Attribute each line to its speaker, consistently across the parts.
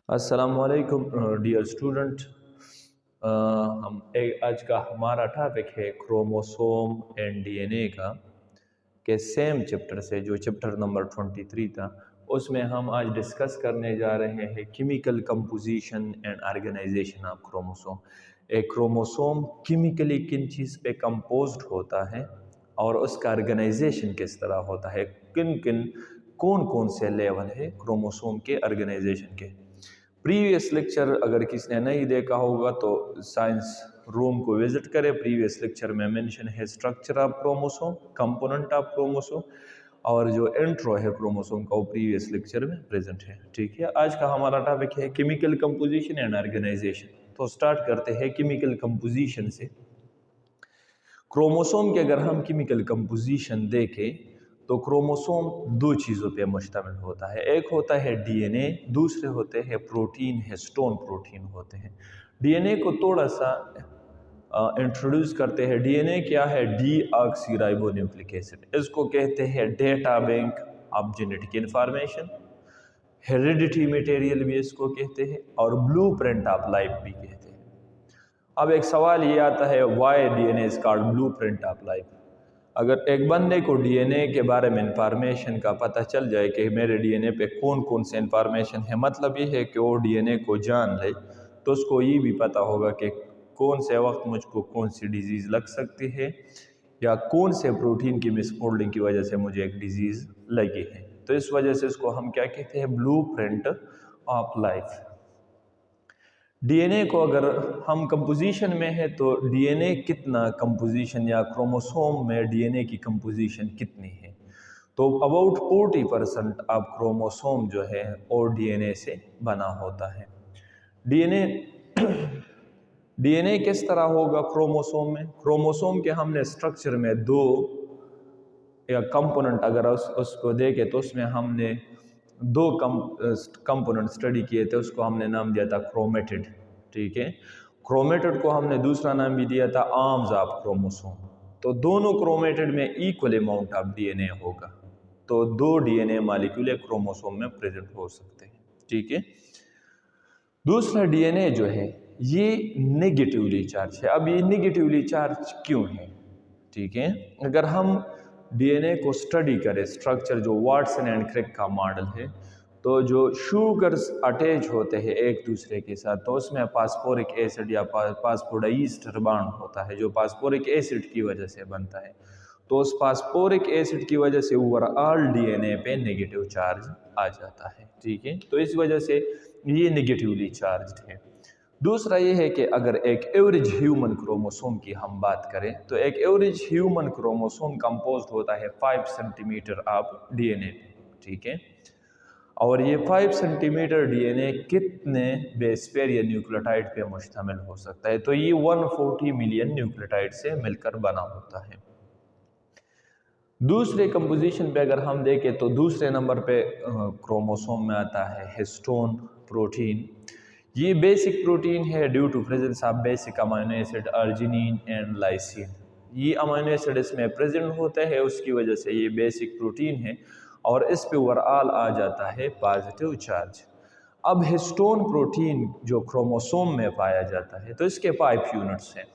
Speaker 1: अस्सलामुअलैकुम dear student. आज का हमारा टॉपिक है क्रोमोसोम एंड डीएनए का के सेम चैप्टर से, जो चैप्टर नंबर 23 था। उसमें हम आज डिस्कस करने जा रहे हैं chemical composition and organisation of chromosome. एक क्रोमोसोम केमिकली किन चीज़ पे कंपोज्ड होता है और उसका ऑर्गेनाइजेशन किस तरह होता है, कौन कौन से लेवल है क्रोमोसोम के ऑर्गेनाइजेशन के। प्रीवियस लेक्चर अगर किसी ने नहीं देखा होगा तो साइंस रूम को विजिट करें। प्रीवियस लेक्चर में मेंशन है structure of chromosome, component of chromosome, और जो इंट्रो है क्रोमोसोम का वो प्रीवियस लेक्चर में प्रेजेंट है। ठीक है, आज का हमारा टॉपिक है केमिकल कंपोजिशन एंड ऑर्गेनाइजेशन। तो स्टार्ट करते हैं केमिकल कंपोजिशन से। क्रोमोसोम के अगर हम केमिकल कंपोजिशन देखें तो क्रोमोसोम दो चीज़ों पे मुश्तमिल होता है। एक होता है डीएनए, दूसरे होते हैं प्रोटीन, हिस्टोन प्रोटीन होते हैं। डीएनए को थोड़ा सा इंट्रोड्यूस करते हैं। डीएनए क्या है? Deoxyribonucleic acid. इसको कहते हैं data bank of genetic information, heredity material भी इसको कहते हैं, और ब्लूप्रिंट ऑफ लाइफ भी कहते हैं। अब एक सवाल ये आता है, why DNA is called blueprint of life. अगर एक बंदे को डीएनए के बारे में इंफॉर्मेशन का पता चल जाए कि मेरे डीएनए पे कौन कौन से इंफॉर्मेशन है, मतलब ये है कि वो डीएनए को जान ले, तो उसको ये भी पता होगा कि कौन से वक्त मुझको कौन सी डिजीज़ लग सकती है या कौन से प्रोटीन की मिसफोल्डिंग की वजह से मुझे एक डिजीज़ लगी है। तो इस वजह से इसको हम क्या कहते हैं? Blueprint of life. डीएनए को अगर हम कंपोजिशन में है तो डीएनए कितना कंपोजिशन, या क्रोमोसोम में डीएनए की कंपोजिशन कितनी है, तो अबाउट 40% ऑफ क्रोमोसोम जो है और डीएनए से बना होता है। डीएनए डीएनए किस तरह होगा क्रोमोसोम में? क्रोमोसोम के हमने स्ट्रक्चर में दो या कंपोनेंट अगर उसको देखें तो उसमें हमने दो कंपोनेंट स्टडी किए थे। उसको हमने नाम दिया था क्रोमेटिड। ठीक है, क्रोमेटिड को हमने दूसरा नाम भी दिया था आर्म्स ऑफ क्रोमोसोम। तो दोनों क्रोमेटिड में इक्वल अमाउंट ऑफ डीएनए होगा, तो दो डीएनए मॉलिक्यूल एक क्रोमोसोम में प्रेजेंट हो सकते हैं। ठीक है, दूसरा डीएनए जो है ये नेगेटिवली चार्ज है। अब ये नेगेटिवली चार्ज क्यों है? ठीक है, अगर हम डीएनए को स्टडी करें, स्ट्रक्चर जो वाटसन एंड क्रिक का मॉडल है, तो जो शुगर्स अटैच होते हैं एक दूसरे के साथ, तो उसमें फास्फोरिक एसिड या फास्फोडाइस्टर बॉन्ड होता है, जो फास्फोरिक एसिड की वजह से बनता है। तो उस फास्फोरिक एसिड की वजह से ओवरऑल डीएनए पे नेगेटिव चार्ज आ जाता है। ठीक है, तो इस वजह से ये नेगेटिवली चार्ज है। दूसरा ये है कि अगर एक एवरेज ह्यूमन क्रोमोसोम की हम बात करें तो एक एवरेज ह्यूमन क्रोमोसोम कंपोज्ड होता है 5 सेंटीमीटर ऑफ डीएनए। ठीक है, और ये 5 सेंटीमीटर डीएनए कितने बेस पेयर या न्यूक्लियोटाइड पे मुश्तमिल हो सकता है? तो ये 140 मिलियन न्यूक्लियोटाइड से मिलकर बना होता है। दूसरे कंपोजिशन पे अगर हम देखें तो दूसरे नंबर पे क्रोमोसोम में आता है हिस्टोन प्रोटीन। ये बेसिक प्रोटीन है due to presence of basic amino acid arginine and lysine. ये अमाइनो एसिड इसमें प्रेजेंट होता है, उसकी वजह से ये बेसिक प्रोटीन है और इस पे ओवरऑल आ जाता है पॉजिटिव चार्ज। अब हिस्टोन प्रोटीन जो क्रोमोसोम में पाया जाता है तो इसके 5 यूनिट्स हैं।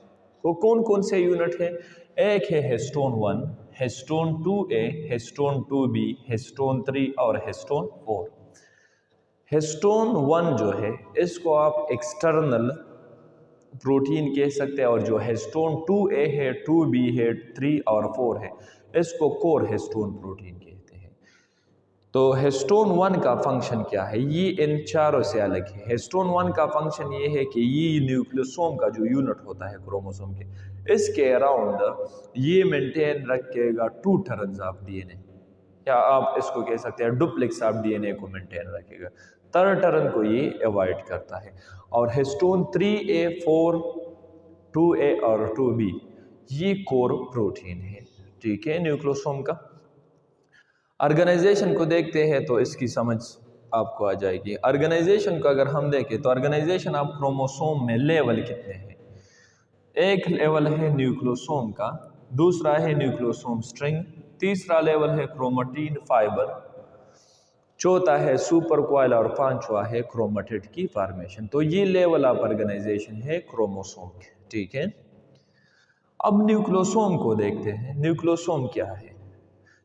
Speaker 1: वो कौन कौन से यूनिट है? एक है histone 1, histone 2A, histone 2B, histone 3 और हिस्टोन 4। हिस्टोन 1 जो है इसको आप एक्सटर्नल प्रोटीन कह सकते हैं, और जो हिस्टोन 2A है, 2B है, 3 और 4 है, इसको कोर हिस्टोन प्रोटीन कहते हैं। तो हिस्टोन 1 का फंक्शन क्या है? ये इन चारों से अलग है। हिस्टोन 1 का फंक्शन ये है कि ये न्यूक्लियोसोम का जो यूनिट होता है क्रोमोसोम के, इसके अराउंड ये मेंटेन रखेगा 2 टर्न्स ऑफ डीएनए, या आप इसको कह सकते हैं डुप्लेक्स ऑफ डीएनए को मेंटेन रखेगा। थर्ड टर्न को ये अवॉइड करता है। और हिस्टोन 3A, 4, 2A और 2B ये कोर प्रोटीन है। ठीक है, न्यूक्लियोसोम का। ऑर्गेनाइजेशन को देखते हैं तो इसकी समझ आपको आ जाएगी। ऑर्गेनाइजेशन को अगर हम देखें तो ऑर्गेनाइजेशन ऑफ क्रोमोसोम में लेवल कितने हैं? एक लेवल है न्यूक्लियोसोम का, दूसरा है न्यूक्लियोसोम स्ट्रिंग, तीसरा लेवल है क्रोमेटिन फाइबर, चौथा है सुपर कॉइल और पांचवा है क्रोमेटिड की फॉर्मेशन। तो ये लेवल ऑफ ऑर्गेनाइजेशन है क्रोमोसोम के, ठीक है। अब न्यूक्लियोसोम को देखते हैं। न्यूक्लियोसोम क्या है?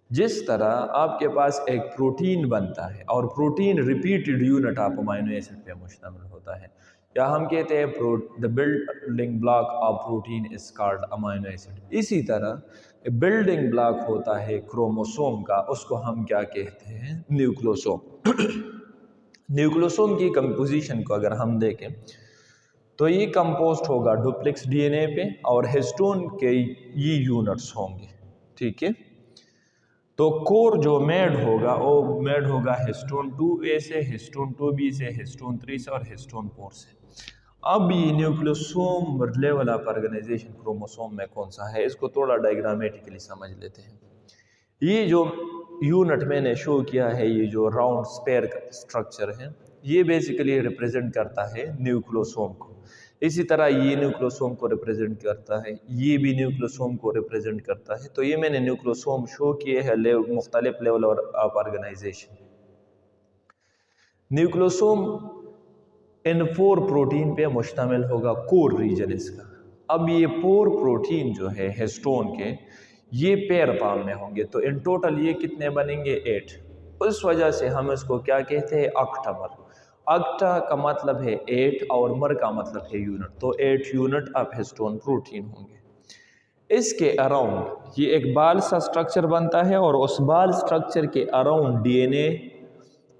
Speaker 1: जिस तरह आपके पास एक प्रोटीन बनता है और protein repeated unit of amino acid पे मुश्तमिल होता है, या हम कहते हैं the building block of protein is called amino acid. इसी तरह बिल्डिंग ब्लॉक होता है क्रोमोसोम का, उसको हम क्या कहते हैं? न्यूक्लियोसोम। न्यूक्लियोसोम की कंपोजिशन को अगर हम देखें तो ये कंपोस्ट होगा डुप्लेक्स डीएनए पे और हिस्टोन के ये यूनिट्स होंगे, ठीक है। तो कोर जो मेड होगा वो मेड होगा हिस्टोन 2A से, हिस्टोन 2B से, हिस्टोन 3 से और हिस्टोन 4 से। अब ये nucleosome level of organisation chromosome में कौन सा है, इसको थोड़ा डायग्रामेटिकली समझ लेते हैं। ये जो यूनिट मैंने शो किया है, ये जो राउंड स्पेयर का स्ट्रक्चर है, ये बेसिकली रिप्रेजेंट करता है न्यूक्लियोसोम को। इसी तरह ये न्यूक्लियोसोम को रिप्रेजेंट करता है, ये भी न्यूक्लियोसोम को रिप्रेजेंट करता है। तो ये मैंने न्यूक्लियोसोम शो किए हैं मुख्तलिफ लेवल ऑफ ऑर्गेनाइजेशन। न्यूक्लियोसोम इन 4 प्रोटीन पे मुश्तमिल होगा, कोर रीजन इसका। अब ये 4 प्रोटीन जो है हिस्टोन के, ये पेयर फॉर्म में होंगे। तो इन टोटल ये कितने बनेंगे? 8। उस वजह से हम इसको क्या कहते हैं? ऑक्टामर। ऑक्टा का मतलब है 8 और मर का मतलब है यूनिट। तो 8 यूनिट ऑफ हिस्टोन प्रोटीन होंगे। इसके अराउंड ये एक बाल सा स्ट्रक्चर बनता है और उस बाल स्ट्रक्चर के अराउंड डीएनए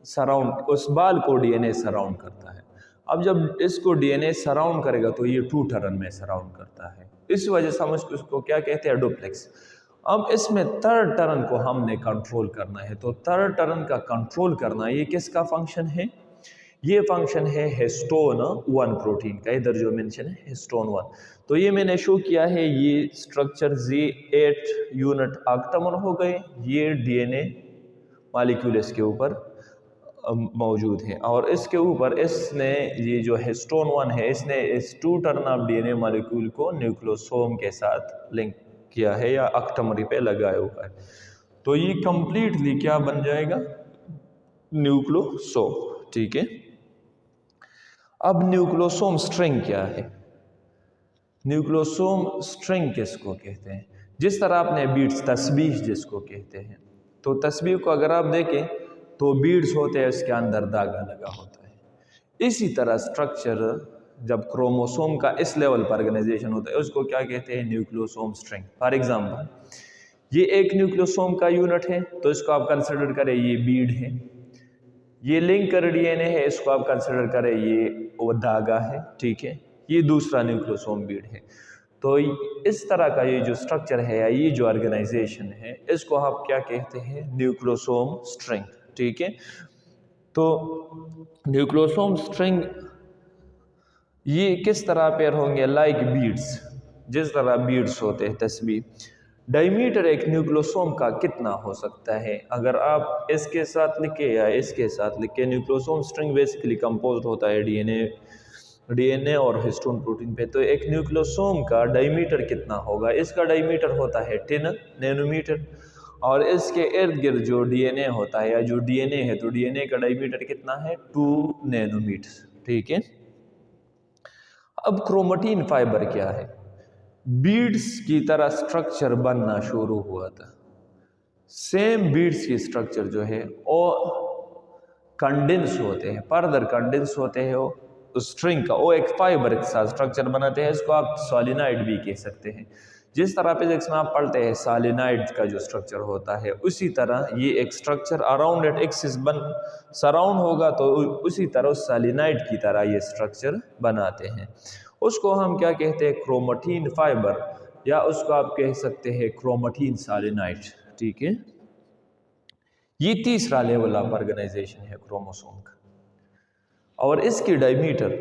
Speaker 1: सराउंड, उस बाल को डीएनए सराउंड करता है। अब जब इसको डीएनए सराउंड करेगा तो ये 2 टर्न में सराउंड करता है। इस वजह से हम उसको क्या कहते हैं? डुप्लेक्स। अब इसमें 3rd टर्न को हमने कंट्रोल करना है। तो 3rd टर्न का कंट्रोल करना, ये किसका फंक्शन है? ये फंक्शन है हिस्टोन 1 प्रोटीन का। इधर जो मेंशन है हिस्टोन 1। तो ये मैंने शो किया है, ये स्ट्रक्चर जी 8 यूनिट ऑक्टामर हो गए। ये डीएनए मॉलिक्यूल इसके ऊपर मौजूद है और इसके ऊपर इसने ये जो हिस्टोन 1 है, इसने इस 2 टर्न ऑफ डीएनए मॉलिक्यूल को न्यूक्लियोसोम के साथ लिंक किया है या ऑक्टामरी पे लगाया हुआ है। तो ये कंप्लीटली क्या बन जाएगा? न्यूक्लियोसोम, ठीक है। अब न्यूक्लियोसोम स्ट्रिंग क्या है? न्यूक्लियोसोम स्ट्रिंग किसको कहते हैं? जिस तरह आपने बीड्स, तस्बीह जिसको कहते हैं, तो तस्बीह को अगर आप देखें तो बीड्स होते हैं, इसके अंदर धागा लगा होता है। इसी तरह स्ट्रक्चर जब क्रोमोसोम का इस लेवल पर ऑर्गेनाइजेशन होता है, उसको क्या कहते हैं? Nucleosome string. फॉर एग्जांपल, ये एक न्यूक्लियोसोम का यूनिट है, तो इसको आप कंसिडर करें ये बीड है। ये लिंकर डीएनए है, इसको आप कंसिडर करें ये वो धागा है, ठीक है। ये दूसरा न्यूक्लियोसोम बीड है। तो इस तरह का ये जो स्ट्रक्चर है या ये जो ऑर्गेनाइजेशन है, इसको आप क्या कहते हैं? न्यूक्लियोसोम स्ट्रिंग, ठीक है। तो न्यूक्लियोसोम स्ट्रिंग ये किस तरह पेयर होंगे? लाइक बीड्स, जिस तरह बीड्स होते हैं तस्बीह। डायमीटर एक न्यूक्लियोसोम का कितना हो सकता है? अगर आप इसके साथ लिखे या इसके साथ लिखे, न्यूक्लियोसोम स्ट्रिंग बेसिकली कंपोज्ड होता है डीएनए और हिस्टोन प्रोटीन पे। तो एक न्यूक्लियोसोम का डायमीटर कितना होगा? इसका डायमीटर होता है 10 नैनोमीटर और इसके इर्द गिर्द जो डीएनए होता है या जो डीएनए है, तो डीएनए का डायमीटर कितना है? 2 नैनोमीटर, ठीक है। अब क्रोमेटिन फाइबर क्या है? बीड्स की तरह स्ट्रक्चर बनना शुरू हुआ था। सेम बीड्स की स्ट्रक्चर जो है वो कंडेंस होते हैं, फर्दर कंडेंस होते हैं वो स्ट्रिंग का, वो एक फाइबर के साथ स्ट्रक्चर बनाते हैं। इसको आप सोलिनॉइड भी कह सकते हैं। जिस तरह फिजिक्स में आप पढ़ते हैं सोलिनॉइड का जो स्ट्रक्चर होता है, उसी तरह ये एक structure around at axis surround होगा, तो उसी तरह सोलिनॉइड की तरह ये स्ट्रक्चर बनाते हैं। उसको हम क्या कहते हैं? क्रोमेटिन फाइबर, या उसको आप कह सकते हैं क्रोमेटिन सोलिनॉइड, ठीक है। ये तीसरा लेवल ऑफ ऑर्गेनाइजेशन है क्रोमोसोम का। और इसकी डायमीटर,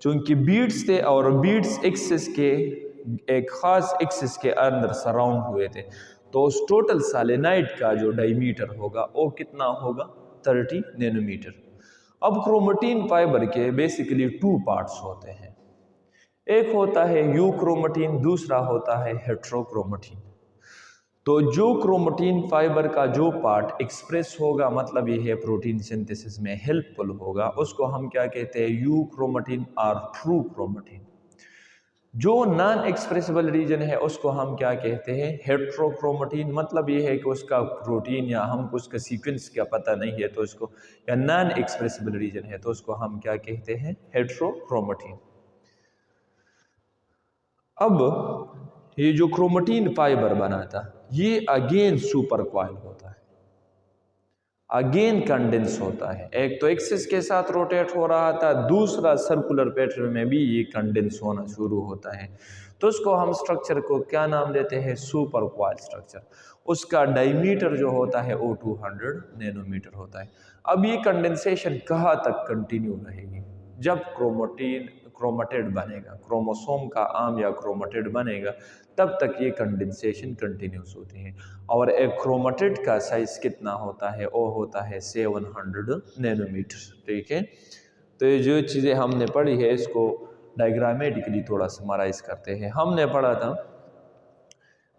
Speaker 1: चूंकि बीड्स थे और बीड्स एक्सिस के एक खास एक्सिस के अंदर सराउंड हुए थे, तो उस टोटल सोलिनॉइड का जो डायमीटर होगा वो कितना होगा? 30 नैनोमीटर। अब क्रोमेटिन फाइबर के बेसिकली 2 पार्ट्स होते हैं। एक होता है यूक्रोमेटिन, दूसरा होता है हेट्रोक्रोमेटिन। तो जो क्रोमेटिन फाइबर का जो पार्ट एक्सप्रेस होगा, मतलब ये है प्रोटीन सिंथेसिस में हेल्पफुल होगा, उसको हम क्या कहते हैं, यू क्रोमेटिन और ट्रू क्रोमेटिन। जो नॉन एक्सप्रेसिबल रीजन है उसको हम क्या कहते हैं, हेट्रोक्रोमेटिन। मतलब ये है कि उसका प्रोटीन या हमको उसका सीक्वेंस क्या पता नहीं है तो उसको, या नॉन एक्सप्रेसिबल रीजन है तो उसको हम क्या कहते हैं, हेट्रोक्रोमेटिन। अब ये जो क्रोमेटिन फाइबर बना था ये अगेन सुपर क्वाइल होता है, अगेन कंडेंस होता है। एक तो एक्सिस के साथ रोटेट हो रहा था, दूसरा सर्कुलर पैटर्न में भी ये कंडेंस होना शुरू होता है। तो उसको हम स्ट्रक्चर को क्या नाम देते हैं, सुपर क्वाइल स्ट्रक्चर। उसका डायमीटर जो होता है वो 200 नैनोमीटर होता है। अब ये कंडेंसेशन कहाँ तक कंटिन्यू रहेगी, जब क्रोमेटिड बनेगा, क्रोमोसोम का आर्म या क्रोमेटिड बनेगा, तब तक ये कंडेंसेशन कंटिन्यूस होती है। और एक क्रोमेटिड का साइज कितना होता है, वो होता है 700 नैनोमीटर। ठीक है, तो ये जो चीज़ें हमने पढ़ी है इसको डायग्रामेटिकली थोड़ा समराइज करते हैं। हमने पढ़ा था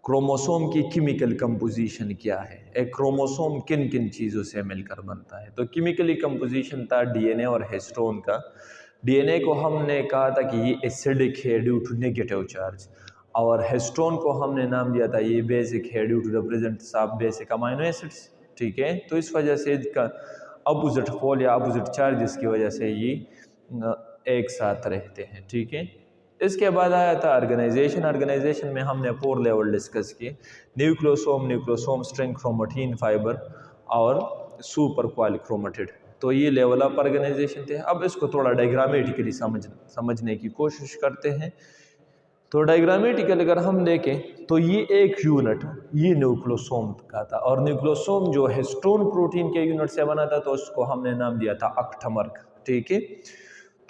Speaker 1: क्रोमोसोम की केमिकल कंपोजिशन क्या है, एक क्रोमोसोम किन किन चीज़ों से मिलकर बनता है। तो केमिकली कंपोजिशन था डीएनए और हिस्टोन का। डीएनए को हमने कहा था कि ये एसिडिक है ड्यू टू नेगेटिव चार्ज, और हिस्टोन को हमने नाम दिया था ये बेसिक है ड्यू टू रिप्रेजेंट सब बेसिक अमाइनो एसिड्स। ठीक है, तो इस वजह से इसका अपोजिट पोल या अपोजिट चार्जेस की वजह से ये एक साथ रहते हैं। ठीक है, इसके बाद आया था ऑर्गेनाइजेशन। ऑर्गेनाइजेशन में हमने 4 लेवल डिस्कस किए, nucleosome, nucleosome string, chromatin fibre और सुपर क्वाइल क्रोमेटिड। तो ये लेवल अप ऑर्गेनाइजेशन थे। अब इसको थोड़ा डायग्रामेटिकली समझने की कोशिश करते हैं। तो डायग्रामेटिकल अगर हम देखें तो ये एक यूनिट ये न्यूक्लियोसोम का था, और न्यूक्लियोसोम जो हिस्टोन प्रोटीन के यूनिट से बना था तो उसको हमने नाम दिया था अक्टमर। ठीक है,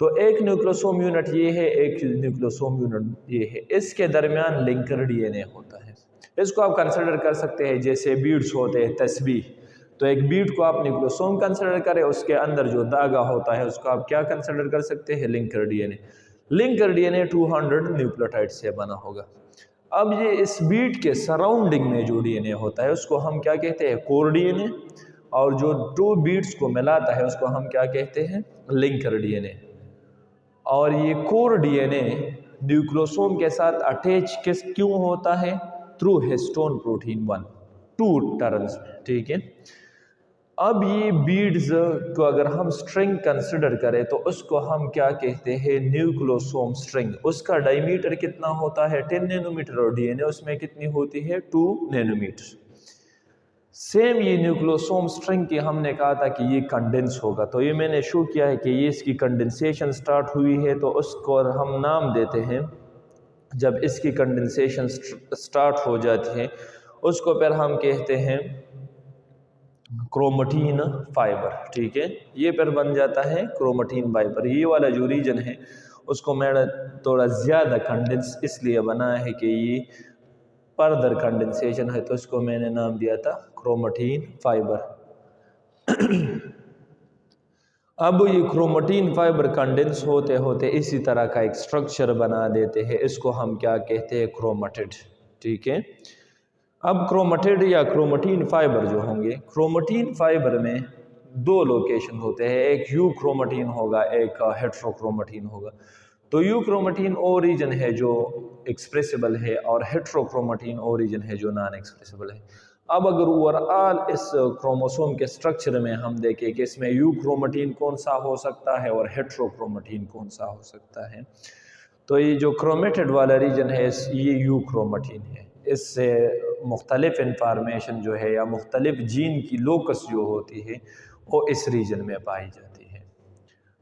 Speaker 1: तो एक न्यूक्लियोसोम यूनिट ये है, एक न्यूक्लियोसोम यूनिट ये है, इसके दरमियान लिंकर डीएनए होता है। इसको आप कंसिडर कर सकते हैं जैसे बीड्स होते हैं, तस्बीह। तो एक बीड को आप न्यूक्लियोसोम कंसिडर करें, उसके अंदर जो धागा होता है उसको आप क्या कंसिडर कर सकते हैं, linker DNA. Linker DNA 200 nucleotide से बना होगा। अब ये इस बीट के सराउंडिंग में जो डीएनए होता है उसको हम क्या कहते हैं, कोर डीएनए, और जो 2 बीट्स को मिलाता है उसको हम क्या कहते हैं, लिंकर डीएनए। और ये कोर डीएनए न्यूक्लियोसोम के साथ अटैच क्यों होता है, थ्रू हिस्टोन प्रोटीन 1 2 टर्न्स में। ठीक है, अब ये बीड्स को अगर हम स्ट्रिंग कंसिडर करें तो उसको हम क्या कहते हैं, न्यूक्लियोसोम स्ट्रिंग। उसका डायमीटर कितना होता है, 10 नैनोमीटर, और डीएनए उसमें कितनी होती है, 2 नैनोमीटर। सेम ये न्यूक्लियोसोम स्ट्रिंग की हमने कहा था कि ये कंडेंस होगा, तो ये मैंने शो किया है कि ये इसकी कंडेंसेशन स्टार्ट हुई है, तो उसको हम नाम देते हैं, जब इसकी कंडेंसेशन स्टार्ट हो जाती है उसको फिर हम कहते हैं क्रोमेटिन फाइबर। ठीक है, ये फिर बन जाता है क्रोमेटिन फाइबर। ये वाला जो रीजन है उसको मैंने थोड़ा ज़्यादा कंडेंस इसलिए बनाया है कि ये फर्दर कंडेंसेशन है, तो इसको मैंने नाम दिया था क्रोमेटिन फाइबर। अब ये क्रोमेटिन फाइबर कंडेंस होते होते इसी तरह का एक स्ट्रक्चर बना देते हैं, इसको हम क्या कहते हैं, क्रोमेटिड। ठीक है, अब क्रोमेटिड या क्रोमेटिन फाइबर जो होंगे, क्रोमेटिन फाइबर में 2 लोकेशन होते हैं, एक यू क्रोमेटिन होगा, एक हेट्रोक्रोमेटिन होगा। तो यू क्रोमेटिन वो रीजन है जो एक्सप्रेसिबल है, और हेट्रोक्रोमेटिन वो रीजन है जो नॉन एक्सप्रेसिबल है। अब अगर ओवरऑल इस क्रोमोसोम के स्ट्रक्चर में हम देखें कि इसमें यू क्रोमेटिन कौन सा हो सकता है और हेट्रोक्रोमेटिन कौन सा हो सकता है, तो ये जो क्रोमेटिड वाला रीजन है ये यू क्रोमेटिन है। इससे मुख्तलिफ इंफॉर्मेशन जो है या मुख्तलिफ जीन की लोकस जो होती है वो इस रीजन में पाई जाती है।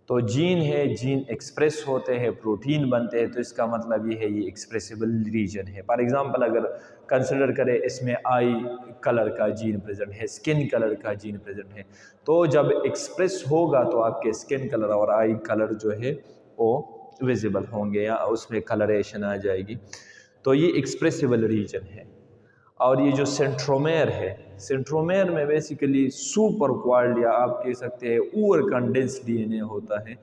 Speaker 1: तो जीन है, जीन एक्सप्रेस होते हैं, प्रोटीन बनते हैं, तो इसका मतलब ये है ये एक्सप्रेसिबल रीजन है। फॉर एग्जांपल अगर कंसिडर करें इसमें आई कलर का जीन प्रेजेंट है, स्किन कलर का जीन प्रेजेंट है, तो जब एक्सप्रेस होगा तो आपके स्किन कलर और आई कलर जो है वो विजिबल होंगे या उसमें कलरेशन आ जाएगी। तो ये एक्सप्रेसिबल रीजन है। और ये जो सेंट्रोमेयर है, सेंट्रोमेयर में बेसिकली सुपर क्वाइल्ड या आप कह सकते हैं ओवर कंडेंस्ड डीएनए होता है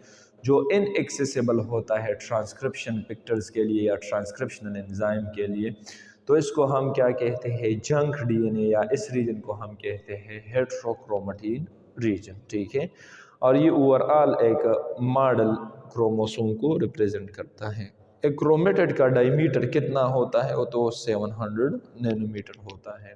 Speaker 1: जो इनएक्सेसिबल होता है ट्रांसक्रिप्शन पिक्चर्स के लिए या ट्रांसक्रिप्शनल एंजाइम के लिए। तो इसको हम क्या कहते हैं, जंक डीएनए, या इस रीजन को हम कहते हैं हेट्रोक्रोमेटिन रीजन, ठीक है। और ये ओवरऑल एक मॉडल क्रोमोसोम को रिप्रेजेंट करता है। एक क्रोमेटिड का डायमीटर कितना होता है, वो तो 700 नैनोमीटर होता है।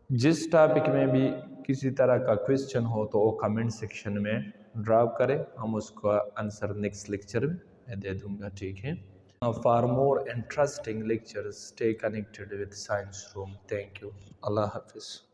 Speaker 1: जिस टॉपिक में भी किसी तरह का क्वेश्चन हो तो वो कमेंट सेक्शन में ड्रॉप करें, हम उसका आंसर नेक्स्ट लेक्चर में दे दूंगा, ठीक है। For more interesting lectures stay connected with science room. Thank you. अल्लाह हाफिज़।